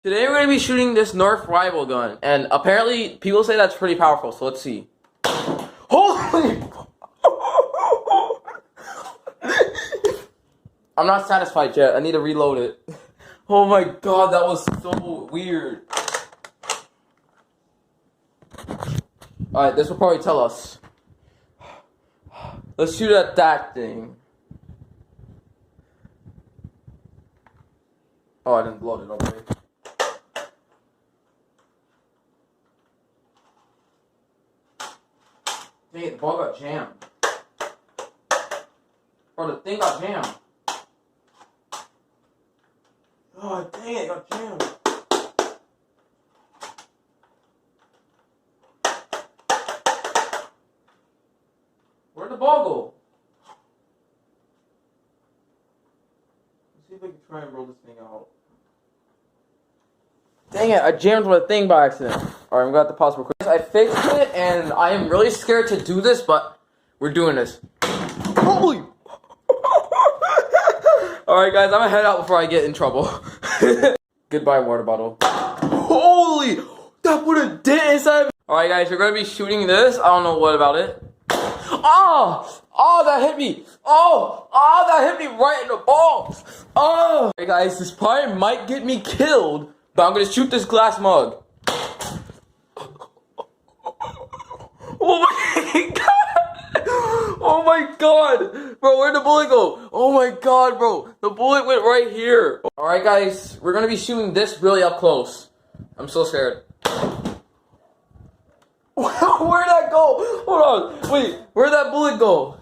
Today we're going to be shooting this nerf rival gun, and apparently people say that's pretty powerful, so let's see. Holy! I'm not satisfied yet, I need to reload it. Oh my god, that was so weird. Alright, this will probably tell us. Let's shoot at that thing. Oh, I didn't load it, okay. Dang it, the ball got jammed. Or the thing got jammed. Oh, dang it, got jammed. Where'd the ball go? Let's see if I can try and roll this thing out. Dang it, I jammed with a thing by accident. Alright, I'm gonna have to pause real quick. I fixed it, and I am really scared to do this, but we're doing this. Holy! Alright guys, I'm gonna head out before I get in trouble. Goodbye, water bottle. Holy! That put a dent inside of me. Alright guys, we're gonna be shooting this. I don't know what about it. Oh! Oh, that hit me! Oh! Oh, that hit me right in the balls! Oh! Alright guys, this probably might get me killed, but I'm gonna shoot this glass mug. Oh my god! Oh my god! Bro, where'd the bullet go? Oh my god, bro. The bullet went right here. Alright guys, we're gonna be shooting this really up close. I'm so scared. Where'd that go? Hold on. Wait, where'd that bullet go?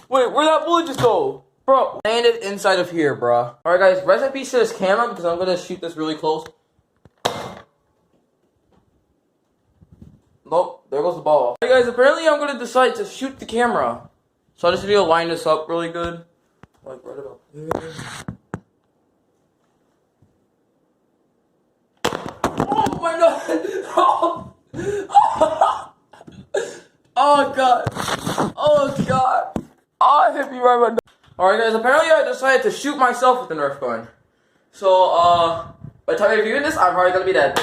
Wait, where'd that bullet just go? Bro, landed inside of here, bro. Alright guys, rest in peace to this camera because I'm gonna shoot this really close. Nope, there goes the ball. Hey guys, apparently I'm gonna decide to shoot the camera. So I just need to line this up really good. Like right about here. Oh my god! Oh, oh god! Oh god! Oh, it hit me right by. Alright guys, apparently I decided to shoot myself with the nerf gun. So, by the time I'm viewing this, I'm probably gonna be dead.